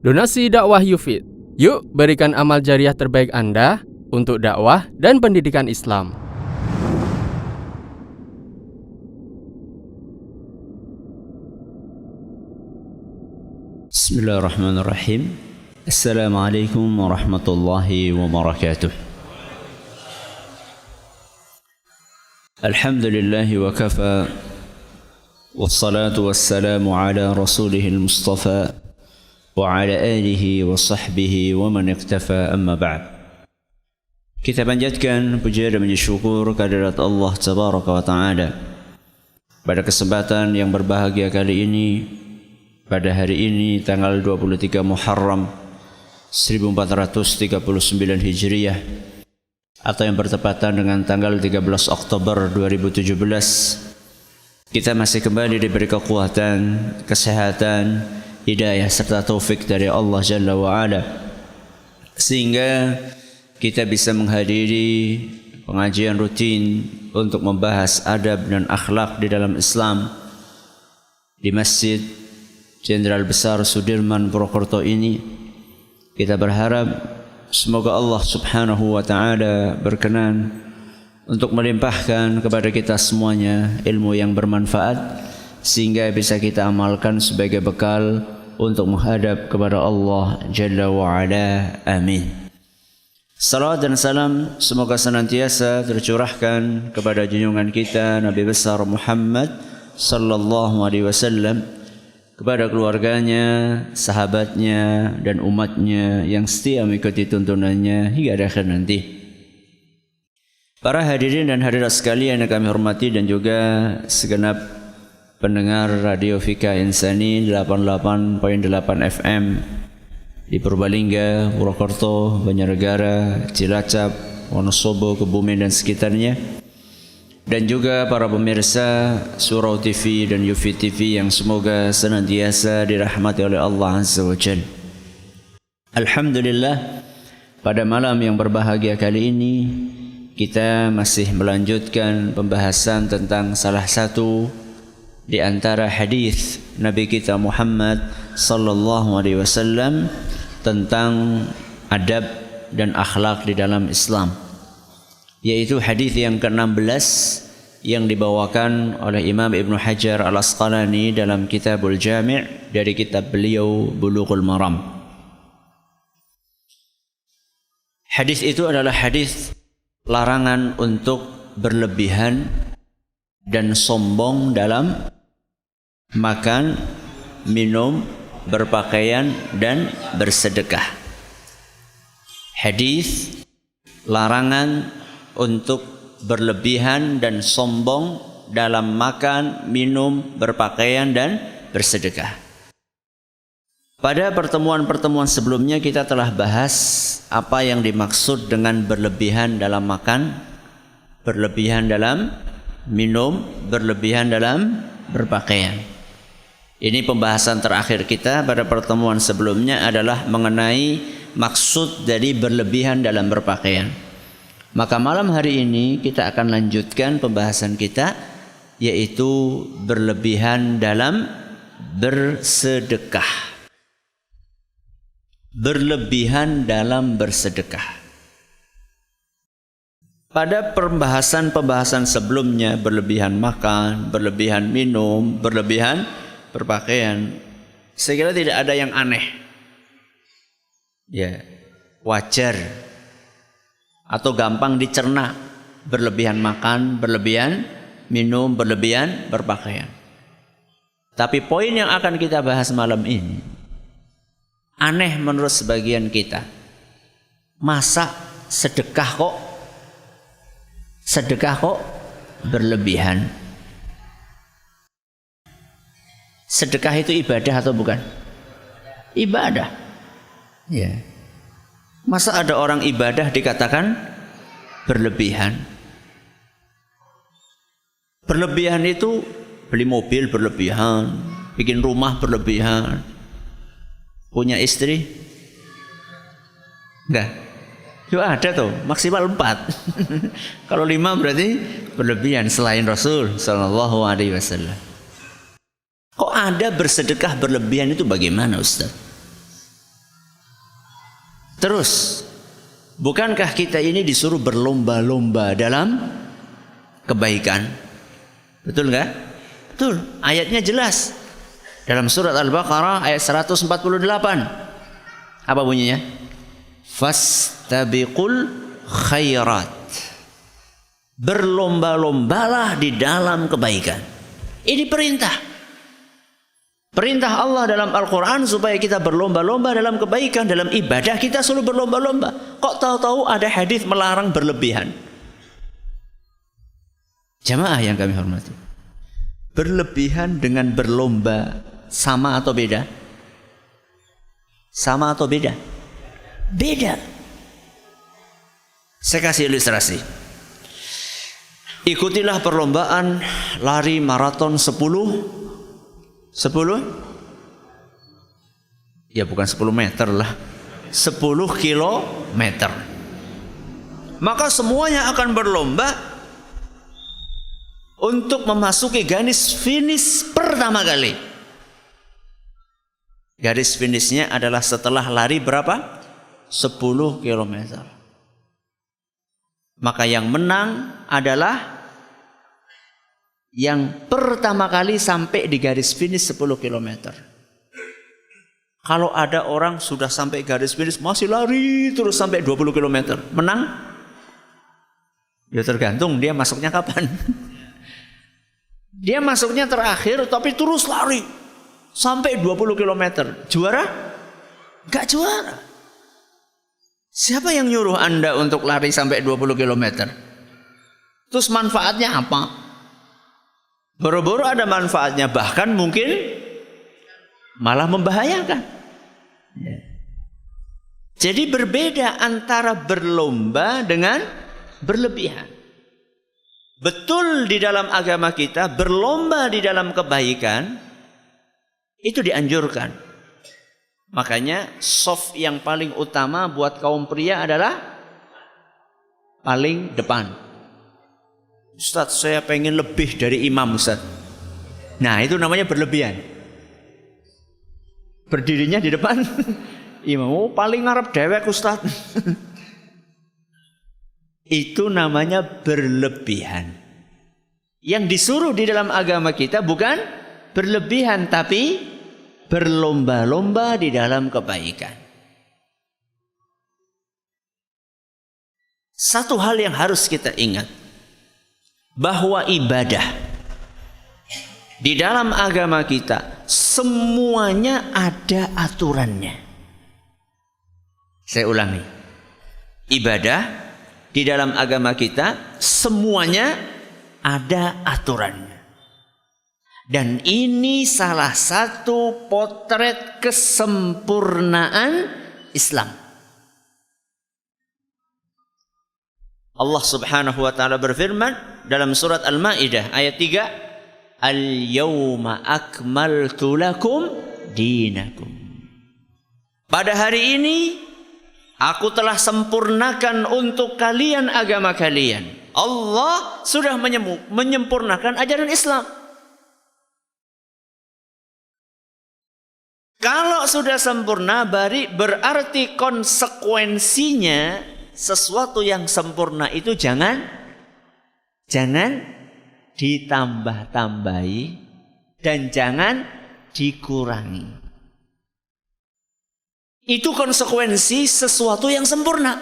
Donasi dakwah Yufid. Yuk berikan amal jariah terbaik Anda untuk dakwah dan pendidikan Islam. Bismillahirrahmanirrahim. Assalamualaikum warahmatullahi wabarakatuh. Alhamdulillahi wa kafa. Wassalatu wassalamu ala rasulihil mustafa wa ala alihi wa sahbihi wa man iktafa, amma ba'd. Kita panjatkan puja dan puji syukur kehadirat Allah Tabaraka wa Ta'ala pada kesempatan yang berbahagia kali ini, pada hari ini tanggal 23 Muharram 1439 Hijriah, atau yang bertepatan dengan tanggal 13 Oktober 2017, kita masih kembali diberi kekuatan, kesehatan, hidayah serta taufik dari Allah Jalla wa'ala, sehingga kita bisa menghadiri pengajian rutin untuk membahas adab dan akhlak di dalam Islam di Masjid Jenderal Besar Sudirman Purwokerto ini. Kita berharap semoga Allah Subhanahu wa Ta'ala berkenan untuk melimpahkan kepada kita semuanya ilmu yang bermanfaat, sehingga bisa kita amalkan sebagai bekal untuk menghadap kepada Allah Jalla wa'ala. Amin. Salawat dan salam semoga senantiasa tercurahkan kepada junjungan kita Nabi besar Muhammad sallallahu alaihi wasallam, kepada keluarganya, sahabatnya, dan umatnya yang setia mengikuti tuntunannya hingga akhir nanti. Para hadirin dan hadirat sekalian yang kami hormati, dan juga segenap pendengar Radio Fika Insani 88.8 FM di Purbalingga, Purwokerto, Banjarnegara, Cilacap, Wonosobo, Kebumen dan sekitarnya, dan juga para pemirsa Surau TV dan Yufi TV yang semoga senantiasa dirahmati oleh Allah Azza wa Jalla. Alhamdulillah, pada malam yang berbahagia kali ini kita masih melanjutkan pembahasan tentang salah satu di antara hadis Nabi kita Muhammad sallallahu alaihi wasallam tentang adab dan akhlak di dalam Islam, yaitu hadis yang ke-16 yang dibawakan oleh Imam Ibnu Hajar Al-Asqalani dalam Kitabul Jami' dari kitab beliau Bulughul Maram. Hadis itu adalah hadis larangan untuk berlebihan dan sombong dalam makan, minum, berpakaian, dan bersedekah. Hadis larangan untuk berlebihan dan sombong dalam makan, minum, berpakaian, dan bersedekah. Pada pertemuan-pertemuan sebelumnya kita telah bahas apa yang dimaksud dengan berlebihan dalam makan, berlebihan dalam minum, berlebihan dalam berpakaian. Ini pembahasan terakhir kita pada pertemuan sebelumnya adalah mengenai maksud dari berlebihan dalam berpakaian. Maka malam hari ini kita akan lanjutkan pembahasan kita, yaitu berlebihan dalam bersedekah. Berlebihan dalam bersedekah. Pada pembahasan sebelumnya, berlebihan makan, berlebihan minum, berlebihan berpakaian, saya kira tidak ada yang aneh. Ya, wajar atau gampang dicerna berlebihan makan, berlebihan minum, berlebihan berpakaian. Tapi poin yang akan kita bahas malam ini aneh menurut sebagian kita. Masa sedekah kok berlebihan? Sedekah itu ibadah atau bukan? Ibadah. Ya. Masa ada orang ibadah dikatakan berlebihan? Berlebihan itu beli mobil berlebihan, bikin rumah berlebihan, punya istri enggak? Yo ada tuh, maksimal 4. Kalau 5 berarti berlebihan selain Rasul sallallahu alaihi wasallam. Kok ada bersedekah berlebihan itu bagaimana, Ustaz? Terus, bukankah kita ini disuruh berlomba-lomba dalam kebaikan? Betul nggak? Betul. Ayatnya jelas. Dalam surat Al-Baqarah ayat 148. Apa bunyinya? Fastabiqul khairat. Berlomba-lombalah di dalam kebaikan. Ini perintah. Perintah Allah dalam Al-Quran supaya kita berlomba-lomba dalam kebaikan, dalam ibadah kita selalu berlomba-lomba. Kok tahu-tahu ada hadis melarang berlebihan? Jamaah yang kami hormati, berlebihan dengan berlomba sama atau beda? Sama atau beda? Beda. Saya kasih ilustrasi. Ikutilah perlombaan lari maraton 10 ya bukan 10 meter lah, 10 kilometer. Maka semuanya akan berlomba untuk memasuki garis finish pertama kali. Garis finishnya adalah setelah lari berapa? 10 kilometer. Maka yang menang adalah yang pertama kali sampai di garis finish 10 km. Kalau ada orang sudah sampai garis finish masih lari terus sampai 20 km, menang? Ya tergantung dia masuknya kapan. Dia masuknya terakhir tapi terus lari sampai 20 km. Juara? Enggak juara. Siapa yang nyuruh Anda untuk lari sampai 20 km? Terus manfaatnya apa? Boro-boro ada manfaatnya, bahkan mungkin malah membahayakan. Ya. Jadi berbeda antara berlomba dengan berlebihan. Betul di dalam agama kita berlomba di dalam kebaikan itu dianjurkan. Makanya soft yang paling utama buat kaum pria adalah paling depan. Ustaz, saya pengen lebih dari imam, Ustaz. Nah, itu namanya berlebihan. Berdirinya di depan imam, oh, paling ngarep dewek, Ustaz. Itu namanya berlebihan. Yang disuruh di dalam agama kita bukan berlebihan, tapi berlomba-lomba di dalam kebaikan. Satu hal yang harus kita ingat, bahwa ibadah di dalam agama kita semuanya ada aturannya. Saya ulangi. Ibadah di dalam agama kita semuanya ada aturannya. Dan ini salah satu potret kesempurnaan Islam. Allah Subhanahu wa taala berfirman dalam surat Al-Maidah ayat 3, Al-yawma akmaltu lakum dinakum. Pada hari ini aku telah sempurnakan untuk kalian agama kalian. Allah sudah menyempurnakan ajaran Islam. Kalau sudah sempurna berarti konsekuensinya sesuatu yang sempurna itu jangan ditambah-tambahi dan jangan dikurangi. Itu konsekuensi sesuatu yang sempurna.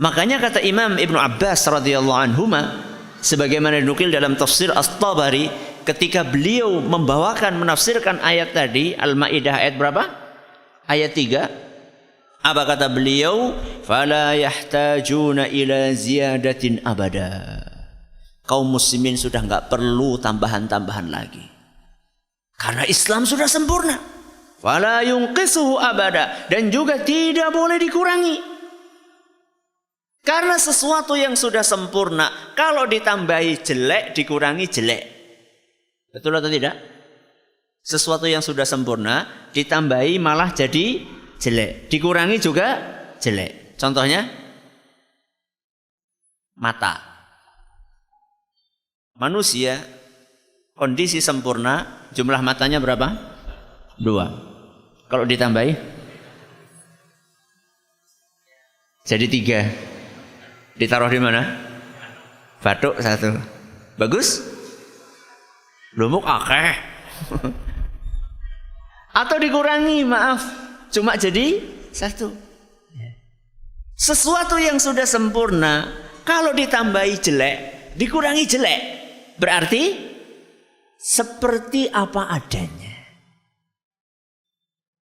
Makanya kata Imam Ibnu Abbas radhiyallahu anhuma, sebagaimana dinukil dalam tafsir At-Tabari, ketika beliau menafsirkan ayat tadi, Al-Maidah ayat berapa? Ayat 3. Apa kata beliau? Fala yahtajuna ila ziyadatin abada. Kaum muslimin sudah enggak perlu tambahan-tambahan lagi. Karena Islam sudah sempurna. Fala yunqisuhu abada, dan juga tidak boleh dikurangi. Karena sesuatu yang sudah sempurna, kalau ditambahi jelek, dikurangi jelek. Betul atau tidak? Sesuatu yang sudah sempurna ditambahi malah jadi jelek, dikurangi juga jelek. Contohnya mata. Manusia kondisi sempurna, jumlah matanya berapa? 2. Kalau ditambahi Jadi 3. Ditaruh di mana? Batuk 1. Bagus? Lumuk akeh. Atau dikurangi, maaf, cuma jadi 1. Sesuatu yang sudah sempurna, kalau ditambahi jelek, dikurangi jelek, berarti seperti apa adanya.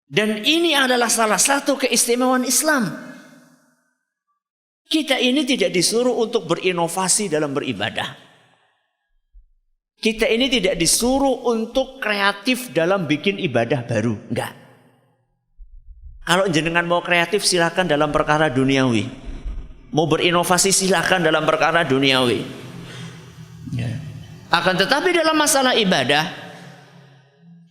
Dan ini adalah salah satu keistimewaan Islam. Kita ini tidak disuruh untuk berinovasi dalam beribadah. Kita ini tidak disuruh untuk kreatif dalam bikin ibadah baru. Enggak. Kalau jenengan mau kreatif silakan dalam perkara duniawi. Mau berinovasi silakan dalam perkara duniawi. Ya. Akan tetapi dalam masalah ibadah,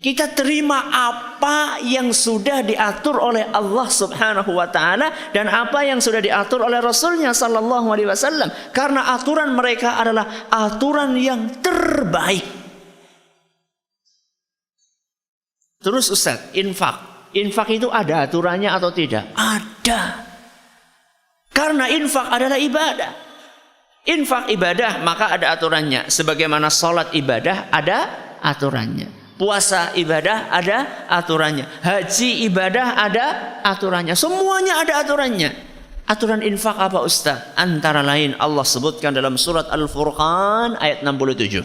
kita terima apa yang sudah diatur oleh Allah Subhanahu wa taala dan apa yang sudah diatur oleh Rasulnya sallallahu alaihi wasallam, karena aturan mereka adalah aturan yang terbaik. Terus Ustaz, infak. Infak itu ada aturannya atau tidak? Ada. Karena infak adalah ibadah. Infak ibadah maka ada aturannya. Sebagaimana sholat ibadah ada aturannya. Puasa ibadah ada aturannya. Haji ibadah ada aturannya. Semuanya ada aturannya. Aturan infak apa Ustaz? Antara lain Allah sebutkan dalam surat Al-Furqan ayat 67.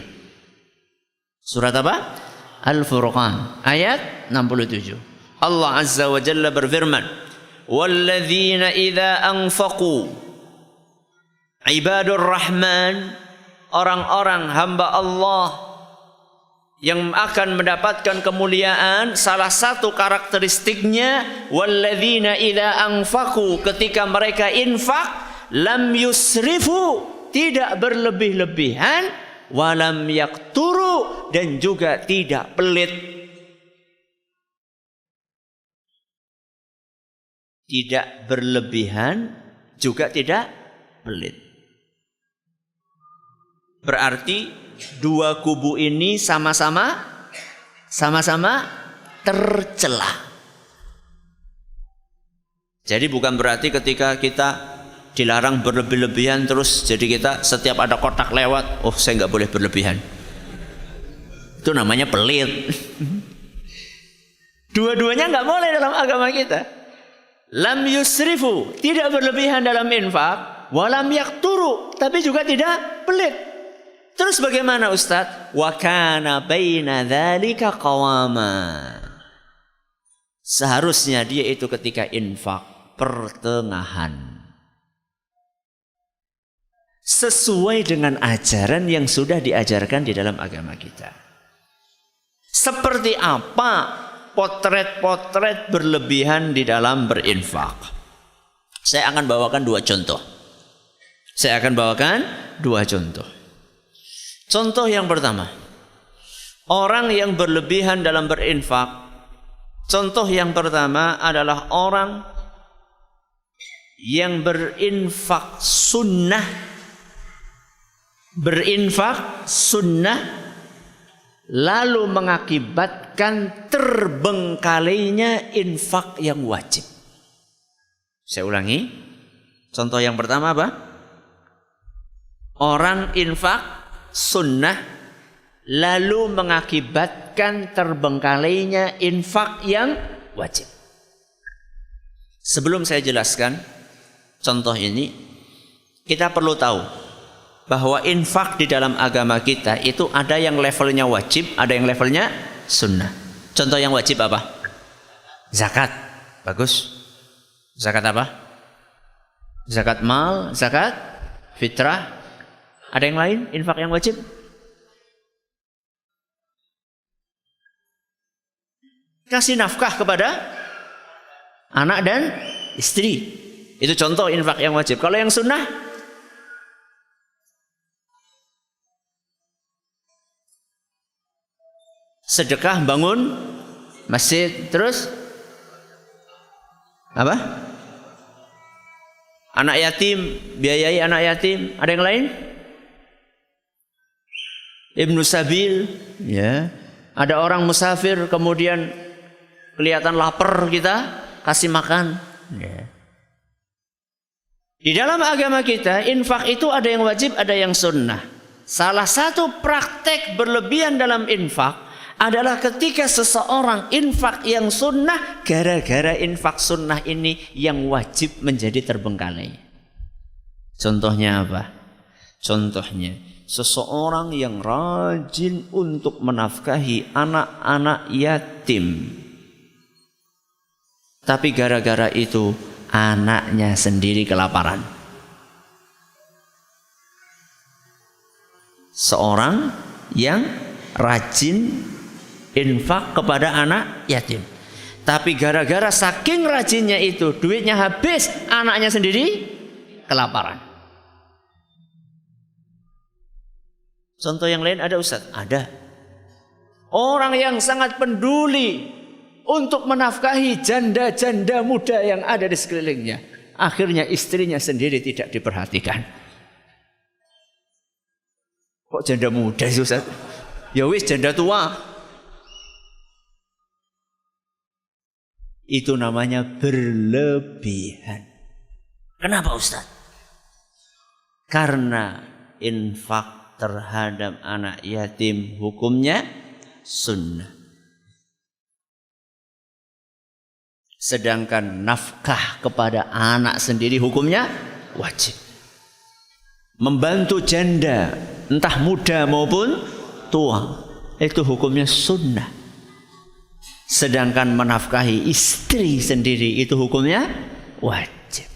Surat apa? Al-Furqan ayat 67. Allah Azza wa Jalla berfirman, "Walladzina idza anfaqu", ibadur rahman, orang-orang hamba Allah yang akan mendapatkan kemuliaan, salah satu karakteristiknya walladzina idza anfaqu, ketika mereka infak, lam yusrifu, tidak berlebih-lebihan, walam yakturu, dan juga tidak pelit. Tidak berlebihan juga tidak pelit. Berarti dua kubu ini sama-sama tercela. Jadi bukan berarti ketika kita dilarang berlebih-lebihan terus jadi kita setiap ada kotak lewat, oh saya nggak boleh berlebihan. Itu namanya pelit. Dua-duanya nggak boleh dalam agama kita. Lam yusrifu, tidak berlebihan dalam infak, walam yakturu, tapi juga tidak pelit. Terus bagaimana Ustaz? Wa kana baina dzalika qawama. Seharusnya dia itu ketika infak pertengahan. Sesuai dengan ajaran yang sudah diajarkan di dalam agama kita. Seperti apa potret-potret berlebihan di dalam berinfak? Saya akan bawakan 2 contoh. Contoh yang pertama, orang yang berlebihan dalam berinfak. Contoh yang pertama adalah orang yang berinfak sunnah, lalu mengakibatkan terbengkalainya infak yang wajib. Saya ulangi. Contoh yang pertama apa? Orang infak sunnah lalu mengakibatkan terbengkalainya infak yang wajib. Sebelum saya jelaskan contoh ini, kita perlu tahu bahwa infak di dalam agama kita itu ada yang levelnya wajib, ada yang levelnya sunnah. Contoh yang wajib apa? Zakat. Bagus. Zakat apa? Zakat mal, zakat fitrah. Ada yang lain infak yang wajib? Kasih nafkah kepada anak dan istri. Itu contoh infak yang wajib. Kalau yang sunnah, sedekah bangun masjid. Terus apa? Anak yatim, biayai anak yatim. Ada yang lain? Ibnu Sabil, ya. Ada orang musafir kemudian kelihatan lapar, kita kasih makan, ya. Di dalam agama kita, infak itu ada yang wajib, ada yang sunnah. Salah satu praktek berlebihan dalam infak adalah ketika seseorang infak yang sunnah, gara-gara infak sunnah ini yang wajib menjadi terbengkalai. Contohnya apa? Contohnya, seseorang yang rajin untuk menafkahi anak-anak yatim. Tapi gara-gara itu anaknya sendiri kelaparan. Seorang yang rajin infak kepada anak yatim. Tapi gara-gara saking rajinnya itu, duitnya habis, anaknya sendiri kelaparan. Contoh yang lain ada Ustaz? Ada. Orang yang sangat peduli untuk menafkahi janda-janda muda yang ada di sekelilingnya. Akhirnya istrinya sendiri tidak diperhatikan. Kok janda muda sih Ustaz? Ya wis janda tua. Itu namanya berlebihan. Kenapa Ustaz? Karena infak terhadap anak yatim hukumnya sunnah. Sedangkan nafkah kepada anak sendiri hukumnya wajib. Membantu janda, entah muda maupun tua, itu hukumnya sunnah. Sedangkan menafkahi istri sendiri itu hukumnya wajib.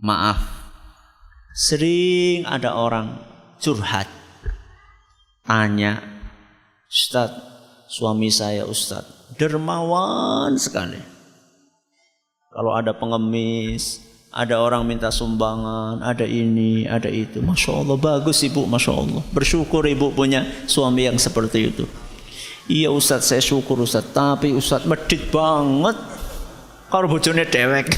Maaf, sering ada orang curhat, tanya, Ustaz, suami saya Ustaz dermawan sekali. Kalau ada pengemis, ada orang minta sumbangan, ada ini, ada itu. Masya Allah, bagus ibu, Masya Allah. Bersyukur ibu punya suami yang seperti itu. Iya Ustaz, saya syukur Ustaz. Tapi Ustaz medit banget kalau bojone dewek.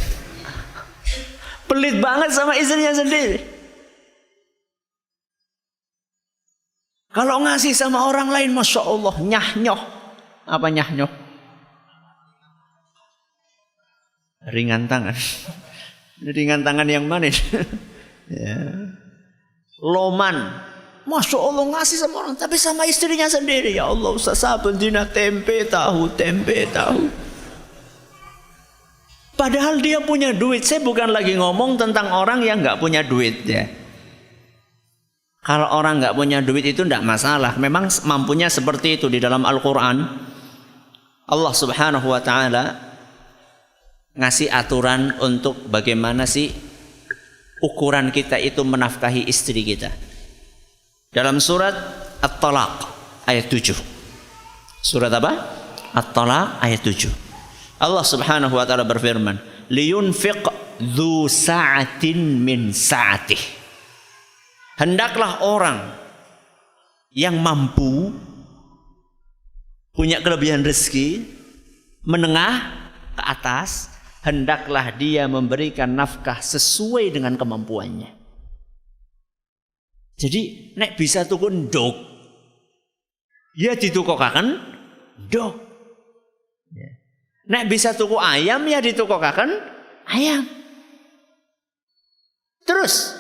Pelit banget sama istrinya sendiri. Kalau ngasih sama orang lain, Masya Allah, nyah-nyoh. Apa nyah-nyoh? Ringan tangan. Ringan tangan yang mana? Ya. Loman. Masya Allah ngasih sama orang, tapi sama istrinya sendiri. Ya Allah Ustaz, saben dina tempe tahu. Padahal dia punya duit. Saya bukan lagi ngomong tentang orang yang nggak punya duit ya. Kalau orang nggak punya duit itu tidak masalah. Memang mampunya seperti itu. Di dalam Al-Quran Allah subhanahu wa ta'ala ngasih aturan untuk bagaimana sih ukuran kita itu menafkahi istri kita. Dalam surat At-Talaq ayat 7. Surat apa? At-Talaq ayat 7. Allah subhanahu wa ta'ala berfirman, liyunfiq dzu sa'atin min sa'atih. Hendaklah orang yang mampu, punya kelebihan rezeki, menengah ke atas, hendaklah dia memberikan nafkah sesuai dengan kemampuannya. Jadi nek bisa tuku ndok, ya ditukokaken ndok. Nek bisa tuku ayam, ya ditukokaken ayam. Terus,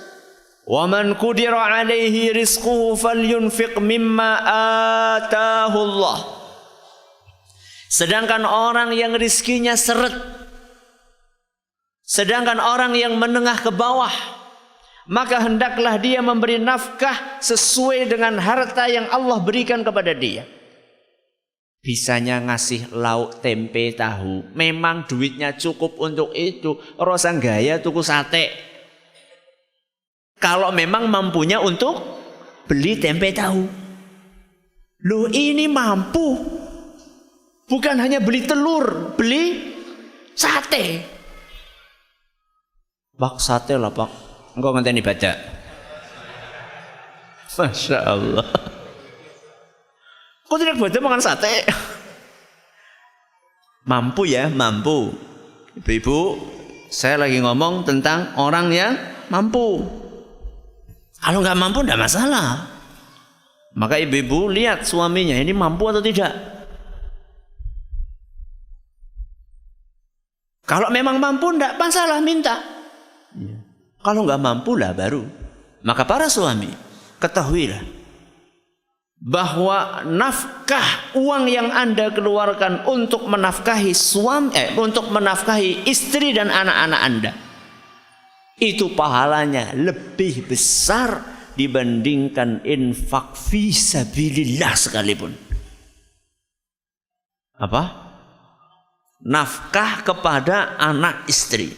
wa man qudira alaihi rizquhu falyunfiq mimma ataahu Allah. Sedangkan orang yang rizkinya seret, sedangkan orang yang menengah ke bawah, maka hendaklah dia memberi nafkah sesuai dengan harta yang Allah berikan kepada dia. Bisanya ngasih lauk tempe tahu, memang duitnya cukup untuk itu. Rasa gaya tuku sate. Kalau memang mampunya untuk beli tempe tahu. Loh ini mampu. Bukan hanya beli telur, beli sate. Pak sate lah pak. Engkau ngenteni baca. Masya Allah. Kok tidak baca makan sate? Mampu ya, mampu. Ibu-ibu, saya lagi ngomong tentang orang yang mampu. Kalau nggak mampu tidak masalah. Maka ibu-ibu lihat suaminya ini mampu atau tidak. Kalau memang mampu tidak masalah, minta. Kalau nggak mampu lah baru. Maka para suami, ketahuilah bahwa nafkah uang yang Anda keluarkan untuk menafkahi untuk menafkahi istri dan anak-anak Anda, itu pahalanya lebih besar dibandingkan infak fi sabilillah sekalipun. Apa? Nafkah kepada anak istri,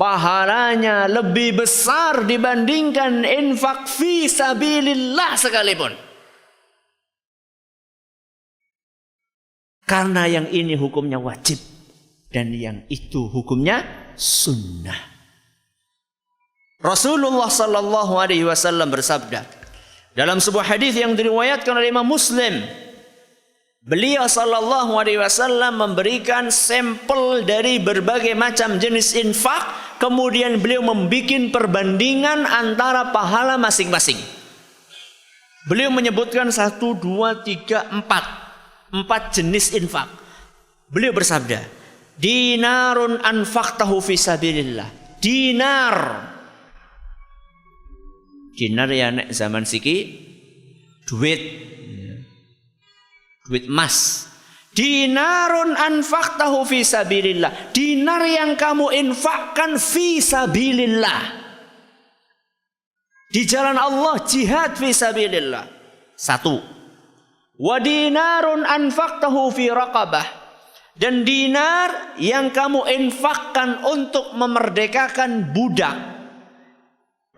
pahalanya lebih besar dibandingkan infak fi sabilillah sekalipun. Karena yang ini hukumnya wajib dan yang itu hukumnya sunnah. Rasulullah sallallahu alaihi wasallam bersabda dalam sebuah hadis yang diriwayatkan oleh Imam Muslim, beliau sallallahu alaihi wasallam memberikan sampel dari berbagai macam jenis infak, kemudian beliau membuat perbandingan antara pahala masing-masing. Beliau menyebutkan 1, 2, 3, 4 jenis infak. Beliau bersabda, dinarun anfaqtahu fi sabilillah. Dinar ya nek zaman siki duit emas. Dinarun anfaqtahu fi sabilillah. Dinar yang kamu infakkan fi sabilillah, di jalan Allah, jihad fi sabilillah. 1. Wa dinarun anfaqtahu fi raqabah, dan dinar yang kamu infakkan untuk memerdekakan budak.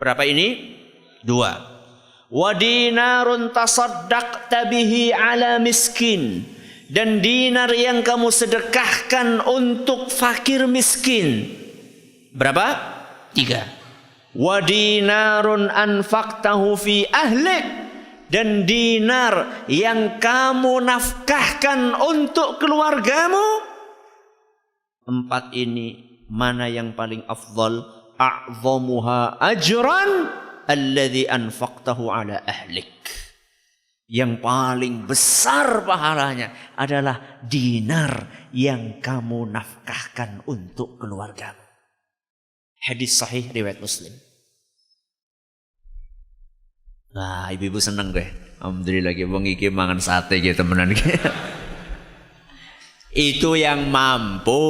Berapa ini? 2. Wa dinarun tasaddaqta bihi ala miskin, dan dinar yang kamu sedekahkan untuk fakir miskin. Berapa? 3. Wa dinarun anfaqtahu fi ahlik, dan dinar yang kamu nafkahkan untuk keluargamu. 4 ini mana yang paling afdal? A'zamuha ajran alladhi anfaqtahu ala ahlik. Yang paling besar pahalanya adalah dinar yang kamu nafkahkan untuk keluargamu. Hadis sahih riwayat Muslim. Nah, ibu-ibu seneng deh. Alhamdulillah lagi wong iki mangan sate gitu temenan. Itu yang mampu.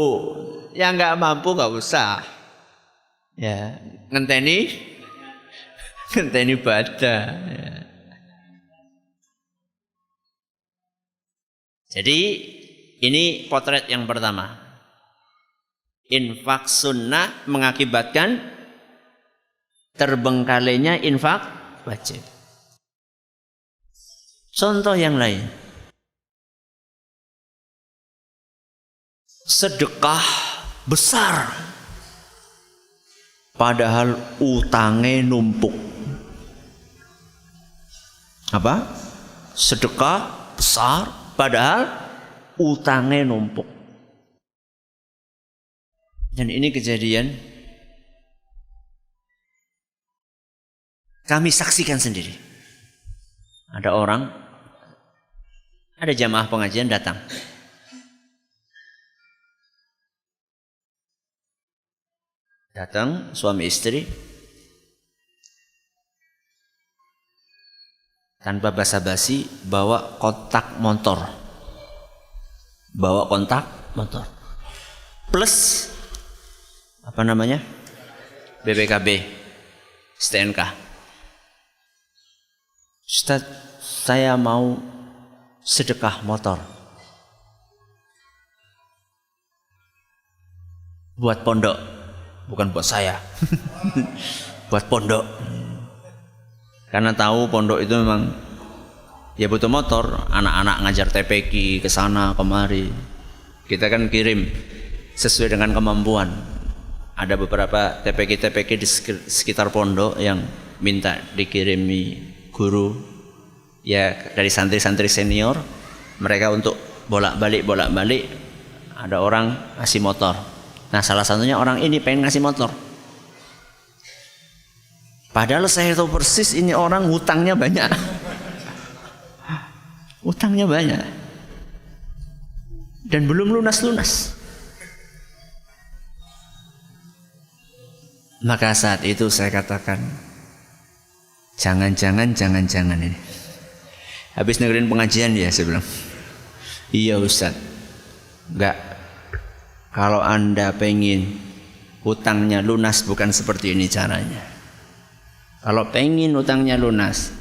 Yang enggak mampu enggak usah. Ya, ngenteni badan. Ya. Jadi ini potret yang pertama. Infak sunnah mengakibatkan terbengkalainya infak wajib. Contoh yang lain, sedekah besar padahal utangnya numpuk. Apa? Sedekah besar padahal utangnya numpuk. Dan ini kejadian kami saksikan sendiri. Ada orang, ada jamaah pengajian datang. Datang suami istri, tanpa basa-basi bawa kontak motor. Plus apa namanya? BPKB, STNK. Ustaz, saya mau sedekah motor buat pondok, bukan buat saya. Buat pondok. Karena tahu pondok itu memang ya butuh motor, anak-anak ngajar TPQ ke sana kemari. Kita kan kirim sesuai dengan kemampuan. Ada beberapa TPQ di sekitar pondok yang minta dikirimi guru ya dari santri-santri senior, mereka untuk bolak-balik. Ada orang ngasih motor. Nah, salah satunya orang ini pengen ngasih motor. Padahal saya tahu persis ini orang hutangnya banyak. Hutangnya banyak. Dan belum lunas-lunas. Maka saat itu saya katakan, jangan-jangan ini. Habis dengerin pengajian ya, saya bilang, iya Ustaz, enggak. Kalau Anda pengen hutangnya lunas bukan seperti ini caranya. Kalau pengen hutangnya lunas,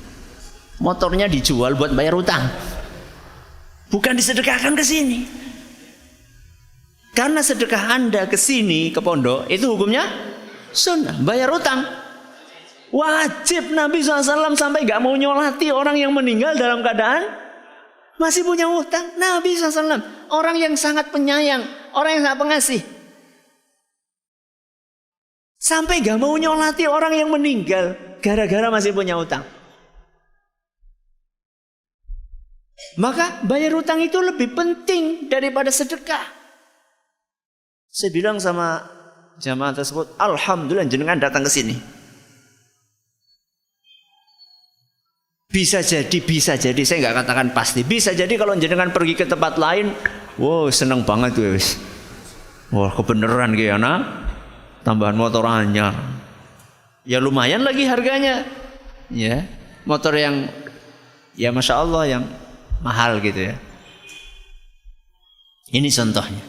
motornya dijual buat bayar hutang, bukan disedekahkan ke sini. Karena sedekah Anda ke sini, ke pondok, itu hukumnya sunnah, bayar hutang. Wajib Nabi SAW sampai gak mau nyolati orang yang meninggal dalam keadaan masih punya hutang. Nabi SAW, orang yang sangat penyayang, orang yang sangat pengasih, sampai gak mau nyolati orang yang meninggal gara-gara masih punya hutang. Maka bayar hutang itu lebih penting daripada sedekah. Saya bilang sama jamaah tersebut, alhamdulillah jenengan datang ke sini. Bisa jadi, saya nggak katakan pasti. Bisa jadi kalau jenengan pergi ke tempat lain, wow seneng banget wes. Wah kebenaran kayaknya, tambahan motor anyar. Ya lumayan lagi harganya. Ya, motor yang ya masya Allah yang mahal gitu ya. Ini contohnya.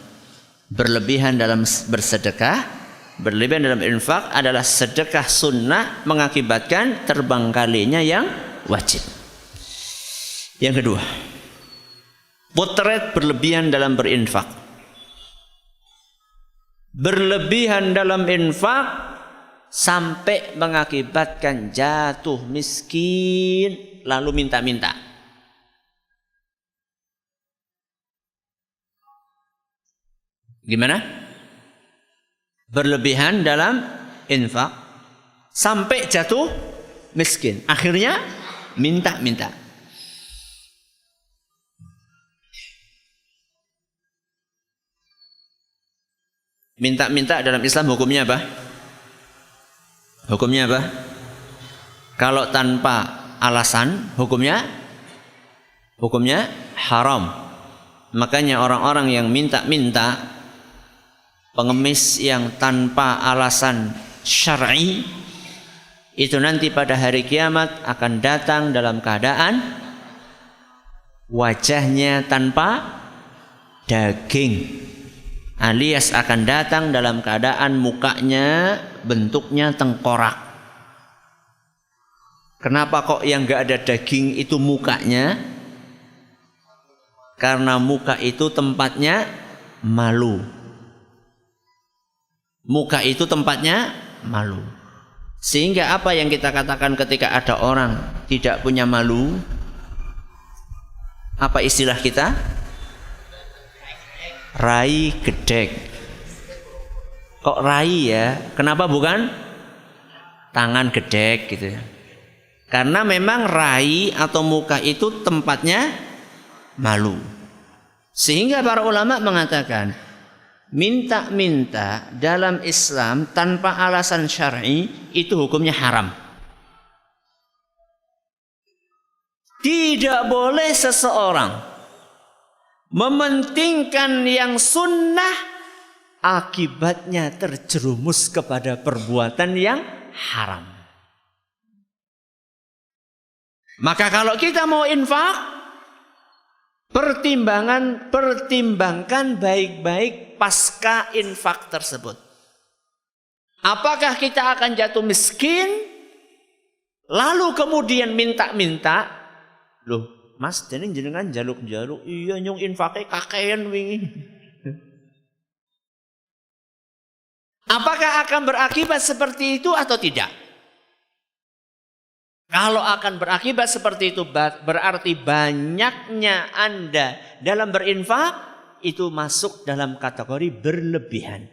Berlebihan dalam bersedekah, berlebihan dalam infak adalah sedekah sunnah mengakibatkan terbengkalainya yang wajib. Yang kedua, potret berlebihan dalam berinfak. Berlebihan dalam infak sampai mengakibatkan jatuh miskin lalu minta-minta. Gimana? Berlebihan dalam infak sampai jatuh miskin. Akhirnya minta-minta. Minta-minta dalam Islam hukumnya apa? Hukumnya apa? Kalau tanpa alasan hukumnya haram. Makanya orang-orang yang minta-minta, pengemis yang tanpa alasan syar'i, itu nanti pada hari kiamat akan datang dalam keadaan wajahnya tanpa daging, alias akan datang dalam keadaan mukanya bentuknya tengkorak. Kenapa kok yang gak ada daging itu mukanya? Karena muka itu tempatnya malu. Muka itu tempatnya malu. Sehingga apa yang kita katakan ketika ada orang tidak punya malu? Apa istilah kita? Rai gedek. Kok rai ya? Kenapa bukan tangan gedek gitu ya? Karena memang rai atau muka itu tempatnya malu. Sehingga para ulama mengatakan minta-minta dalam Islam tanpa alasan syar'i itu hukumnya haram. Tidak boleh seseorang mementingkan yang sunnah akibatnya terjerumus kepada perbuatan yang haram. Maka kalau kita mau infak, pertimbangkan baik-baik pasca infak tersebut. Apakah kita akan jatuh miskin lalu kemudian minta-minta? Loh, Mas, jenengan jaluk-jaluk, iya nyung infake kakean wingi. Apakah akan berakibat seperti itu atau tidak? Kalau akan berakibat seperti itu, berarti banyaknya Anda dalam berinfak itu masuk dalam kategori berlebihan.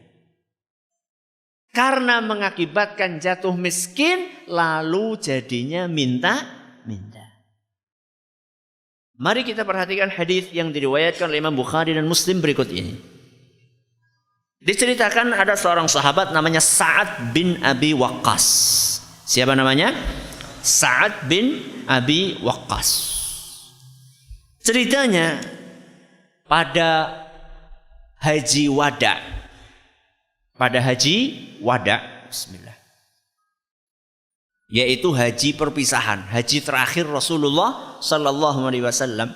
Karena mengakibatkan jatuh miskin, lalu jadinya minta-minta. Mari kita perhatikan hadis yang diriwayatkan oleh Imam Bukhari dan Muslim berikut ini. Diceritakan ada seorang sahabat namanya Sa'ad bin Abi Waqqas. Siapa namanya? Sa'ad bin Abi Waqqas. Ceritanya pada haji wada. Pada haji wada, bismillah. yaitu haji perpisahan, haji terakhir Rasulullah sallallahu alaihi wasallam.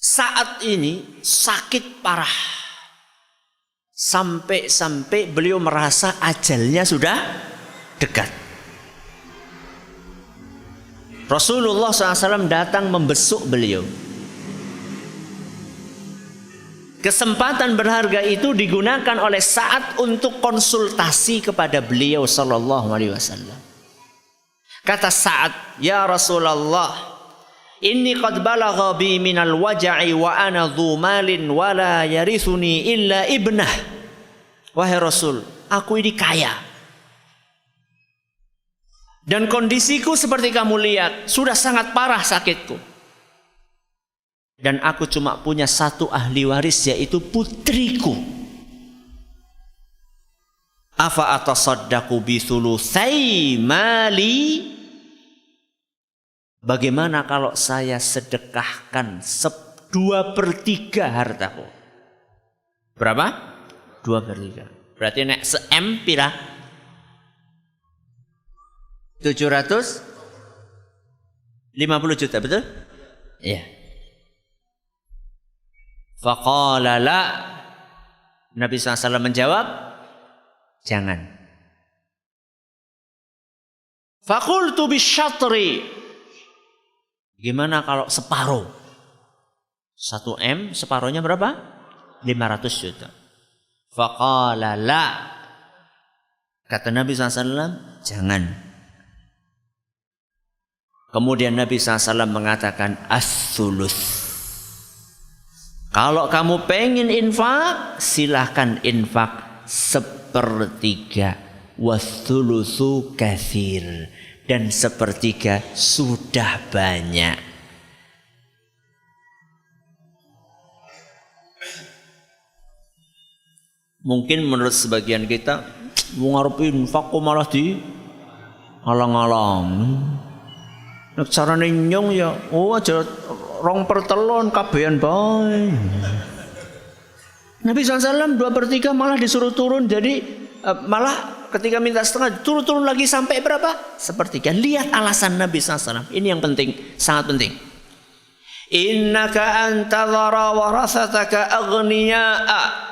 Saat ini sakit parah, sampai beliau merasa ajalnya sudah dekat. Rasulullah SAW datang membesuk beliau. Kesempatan berharga itu digunakan oleh Sa'ad untuk konsultasi kepada beliau sallallahu alaihi wasallam. Kata Sa'ad, "Ya Rasulullah, inni qad balagha bi minal waja'i wa ana dhu malin wa la yarithuni illa ibnah." Wahai Rasul, aku ini kaya. Dan kondisiku seperti kamu lihat, sudah sangat parah sakitku. Dan aku cuma punya satu ahli waris, yaitu putriku. Afa atasaddaqu bi thulutsai mali? Bagaimana kalau saya sedekahkan 2/3 hartaku? Berapa? 2/3. Berarti nek se-M pira? 750 juta, betul? Iya. Faqala la. Nabi SAW menjawab, jangan. Faqultu bisyatri. Gimana kalau separuh? 1M separuhnya berapa? 500 juta. Faqala la. Kata Nabi SAW, jangan. Kemudian Nabi SAW mengatakan as-thuluts. Kalau kamu pengen infak, silahkan infak 1/3. Wathulutsu katsir. Dan 1/3 sudah banyak. Mungkin menurut sebagian kita, mau ngarep infak kok malah di alang-alang. Nek carane nyong ya, aja 2/3 kabehan bae. Nabi SAW 2/3 malah disuruh turun, jadi malah ketika minta setengah turun lagi sampai berapa? 1/3. Lihat alasan Nabi SAW. Ini yang penting, sangat penting. Innaka antadhara warasataka aghniya'a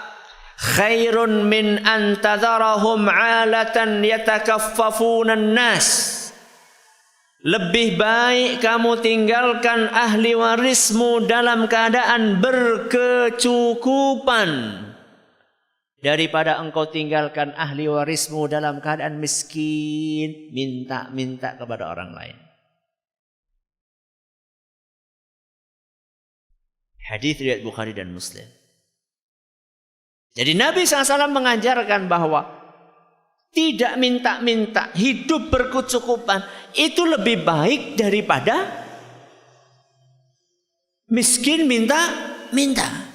khairun min antadharahum 'alatan yatakaffafuna an-nas. Lebih baik kamu tinggalkan ahli warismu dalam keadaan berkecukupan daripada engkau tinggalkan ahli warismu dalam keadaan miskin, minta-minta kepada orang lain. Hadis riwayat Bukhari dan Muslim. Jadi Nabi SAW mengajarkan bahwa tidak minta-minta, hidup berkecukupan itu lebih baik daripada miskin minta-minta.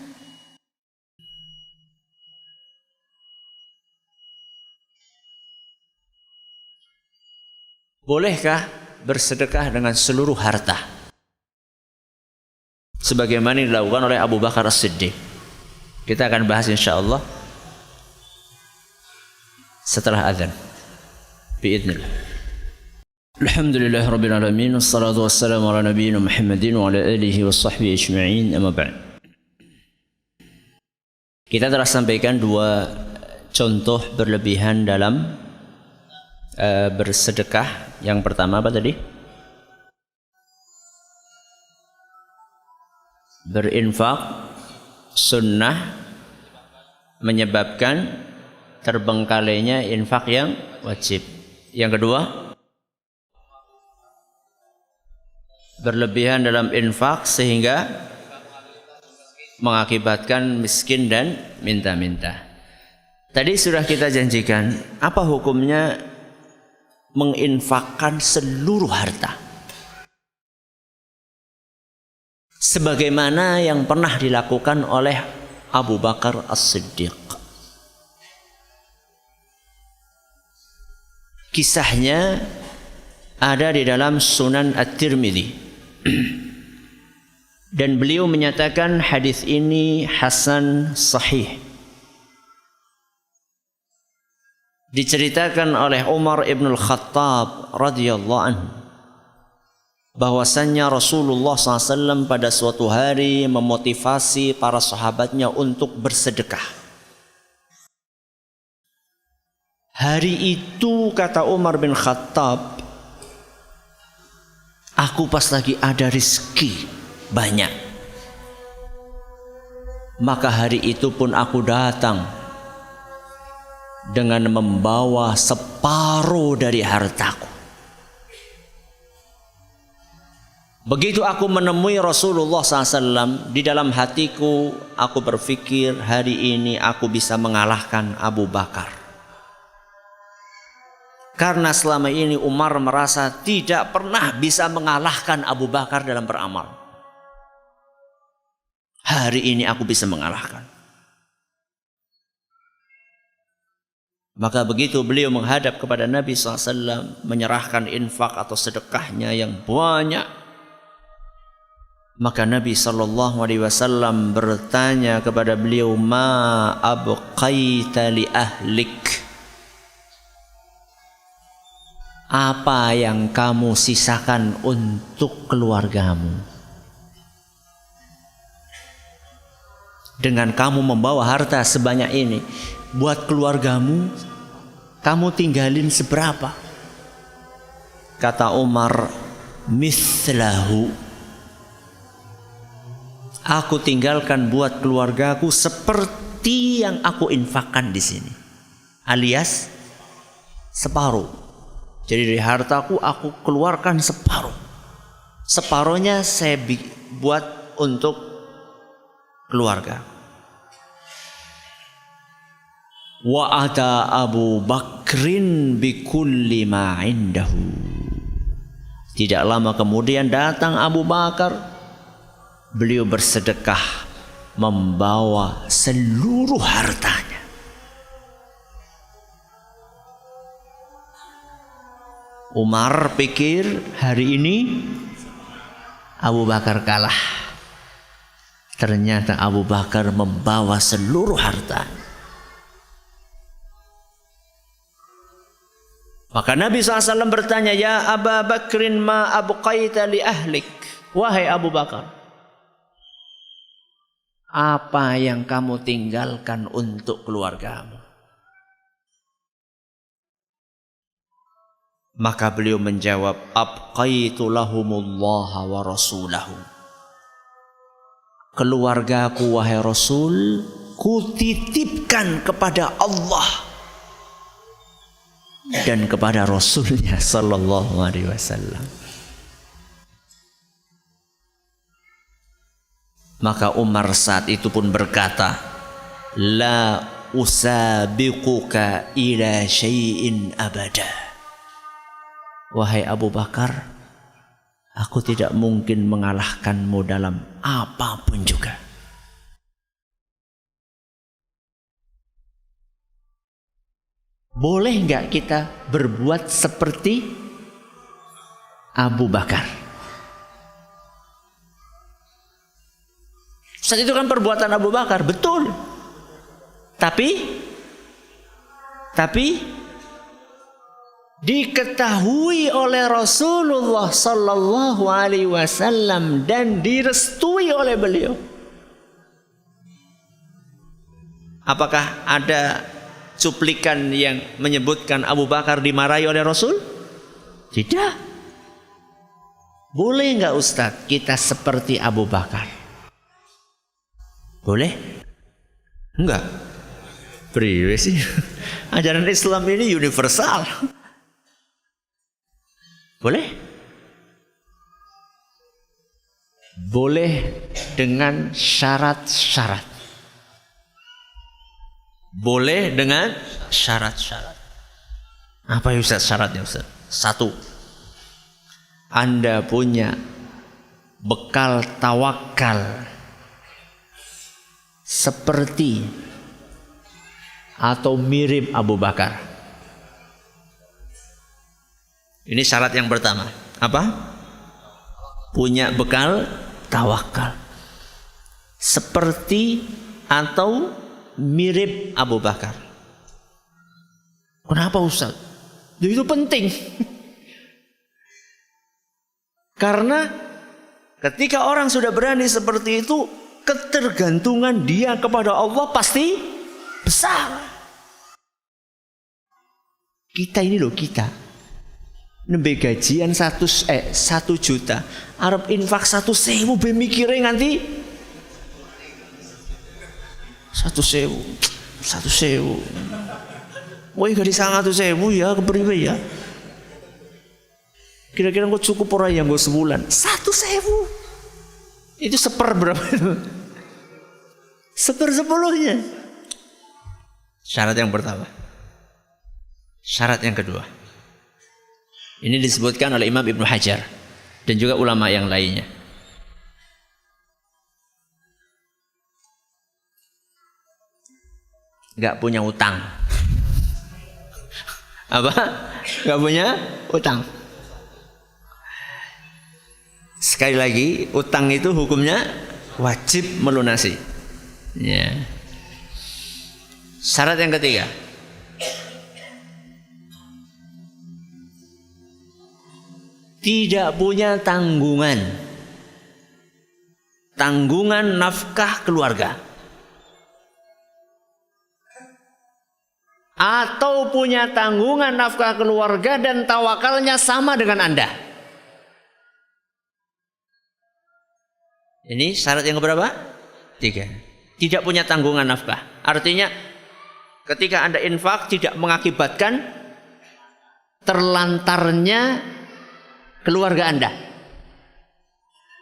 Bolehkah bersedekah dengan seluruh harta? Sebagaimana yang dilakukan oleh Abu Bakar As-Siddiq. Kita akan bahas insyaallah setelah azan. Biidznillah. Alhamdulillah rabbil alamin, wassalatu wassalamu ala nabiyyina Muhammadin wa ala alihi washabbihi ajma'in, amma ba'd. Kita telah sampaikan 2 contoh berlebihan dalam bersedekah. Yang pertama apa tadi? Berinfak sunnah menyebabkan terbengkalainya infak yang wajib. Yang kedua, berlebihan dalam infak sehingga mengakibatkan miskin dan minta-minta. Tadi sudah kita janjikan, apa hukumnya menginfakkan seluruh harta? Sebagaimana yang pernah dilakukan oleh Abu Bakar As-Siddiq. Kisahnya ada di dalam Sunan At-Tirmidzi. Dan beliau menyatakan hadis ini hasan sahih. Diceritakan oleh Umar ibn al-Khattab radhiyallahu anhu bahwasannya Rasulullah SAW pada suatu hari memotivasi para sahabatnya untuk bersedekah. Hari itu kata Umar bin Khattab, aku pas lagi ada rezeki banyak. Maka hari itu pun aku datang dengan membawa separuh dari hartaku. Begitu aku menemui Rasulullah SAW, di dalam hatiku aku berpikir hari ini aku bisa mengalahkan Abu Bakar. Karena selama ini Umar merasa tidak pernah bisa mengalahkan Abu Bakar dalam beramal. Hari ini aku bisa mengalahkan. Maka begitu beliau menghadap kepada Nabi SAW, menyerahkan infak atau sedekahnya yang banyak, maka Nabi SAW bertanya kepada beliau, ma abqaita li ahlik, apa yang kamu sisakan untuk keluargamu? Dengan kamu membawa harta sebanyak ini, buat keluargamu, kamu tinggalin seberapa? Kata Umar, mislahu, aku tinggalkan buat keluargaku seperti yang aku infakkan di sini, alias separuh. Jadi dari hartaku aku keluarkan separuh. Separuhnya saya buat untuk keluarga. Wa ata Abu Bakrin bikulli ma indahu. Tidak lama kemudian datang Abu Bakar. Beliau bersedekah membawa seluruh hartanya. Umar pikir hari ini Abu Bakar kalah. Ternyata Abu Bakar membawa seluruh hartanya. Maka Nabi SAW bertanya, ya Aba Bakrin ma abqaita li ahlik. Wahai Abu Bakar, apa yang kamu tinggalkan untuk keluargamu? Maka beliau menjawab, abqaitu lahumullaha wa rasulahu. Keluargaku wahai Rasul, kutitipkan kepada Allah dan kepada Rasulnya sallallahu alaihi wasallam. Maka Umar saat itu pun berkata, la usabiquka ila syai'in abada. Wahai Abu Bakar, aku tidak mungkin mengalahkanmu dalam apapun juga. Boleh nggak kita berbuat seperti Abu Bakar? Saat itu kan perbuatan Abu Bakar, betul. Tapi diketahui oleh Rasulullah Sallallahu Alaihi Wasallam dan direstui oleh beliau. Apakah ada cuplikan yang menyebutkan Abu Bakar dimarahi oleh Rasul? Tidak. Boleh nggak Ustadz kita seperti Abu Bakar? Boleh? Enggak. Priwe sih. Ajaran Islam ini universal. Boleh? Boleh dengan syarat-syarat. Boleh dengan syarat-syarat. Apa ya Ustaz syaratnya Ustaz? 1. Anda punya bekal tawakal seperti atau mirip Abu Bakar. Ini syarat yang pertama. Apa? Punya bekal tawakal seperti atau mirip Abu Bakar. Kenapa Ustaz? Itu penting. Karena ketika orang sudah berani seperti itu, ketergantungan dia kepada Allah pasti besar. Kita ini loh, kita nembe gajian 1 juta, arep infak 1.000, be mikire nganti 1.000. Woi gak disangka 1.000 ya, kepriwe ya? Kira-kira kok cukup ora yang gue sebulan? 1.000. Itu seper berapa itu? 1/10-nya. Syarat yang pertama. Syarat yang kedua. Ini disebutkan oleh Imam Ibnu Hajar dan juga ulama yang lainnya. Gak punya utang. Apa? Gak punya utang. Sekali lagi, utang itu hukumnya wajib melunasi. Ya. Syarat yang ketiga. Tidak punya tanggungan. Tanggungan nafkah keluarga. Atau punya tanggungan nafkah keluarga dan tawakalnya sama dengan Anda. Ini syarat yang keberapa? 3. Tidak punya tanggungan nafkah. Artinya ketika Anda infak tidak mengakibatkan terlantarnya keluarga Anda.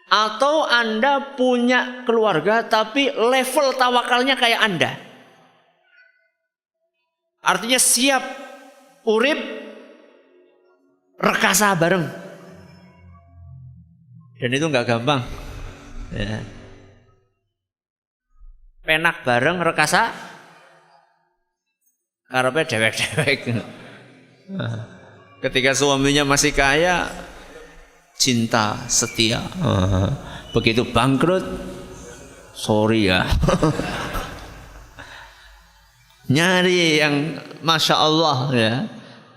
Atau Anda punya keluarga tapi level tawakalnya kayak Anda. Artinya siap urip rekasa bareng. Dan itu nggak gampang. Ya. Penak bareng rekasa karepe dewek-dewek. Ketika suaminya masih kaya, cinta setia. Begitu bangkrut, sorry ya. Nyari yang Masya Allah ya,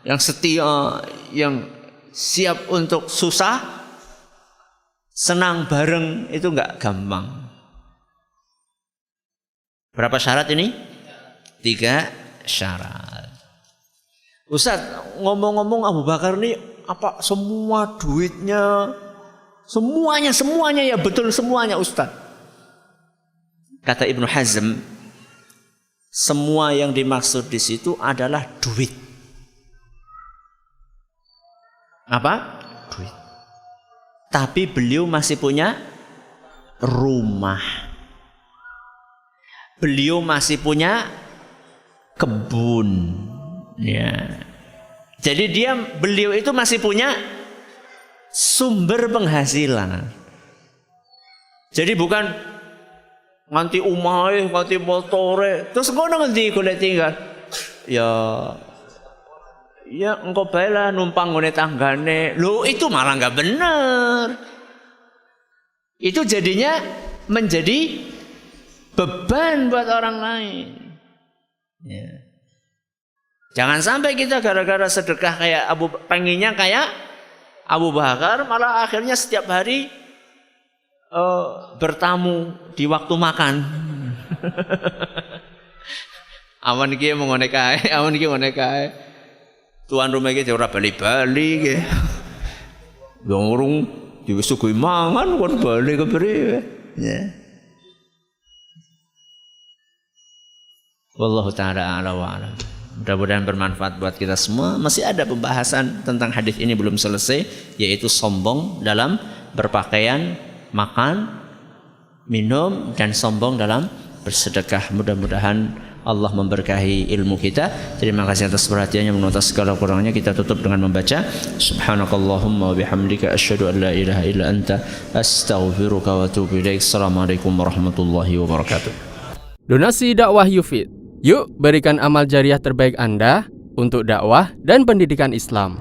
yang setia, yang siap untuk susah, senang bareng, itu nggak gampang. Berapa syarat ini? 3 syarat. Ustaz, ngomong-ngomong Abu Bakar ini apa semua duitnya, semuanya ya betul semuanya Ustaz. Kata Ibnu Hazm, semua yang dimaksud di situ adalah duit. Apa? Duit. Tapi beliau masih punya rumah. Beliau masih punya kebun. Ya. Jadi beliau itu masih punya sumber penghasilan. Jadi bukan nganti umahe, nganti motore, terus ngono ngendi golek tinggal. Ya engko bae lah numpang ngene tanggane. Loh, itu malah enggak benar. Itu jadinya menjadi beban buat orang lain. Ya. Jangan sampai kita gara-gara sedekah pengennya kayak Abu Bakar, malah akhirnya setiap hari bertamu di waktu makan. Awan iki ngene kae, tuan rumah iki ora bali-bali iki. Wong urung disuguhi mangan kon bali kepriye. Ya. Wallahu taala a'lam wa a'lam. Mudah-mudahan bermanfaat buat kita semua. Masih ada pembahasan tentang hadis ini belum selesai, yaitu sombong dalam berpakaian, makan, minum, dan sombong dalam bersedekah. Mudah-mudahan Allah memberkahi ilmu kita. Terima kasih atas perhatiannya, menonton segala kurangnya. Kita tutup dengan membaca Subhanakallahumma wa bihamdika asyhadu an la ilaha illa anta astaghfiruka wa atubu ilaik. Assalamualaikum warahmatullahi wabarakatuh. Donasi dakwah Yufid. Yuk berikan amal jariah terbaik Anda untuk dakwah dan pendidikan Islam.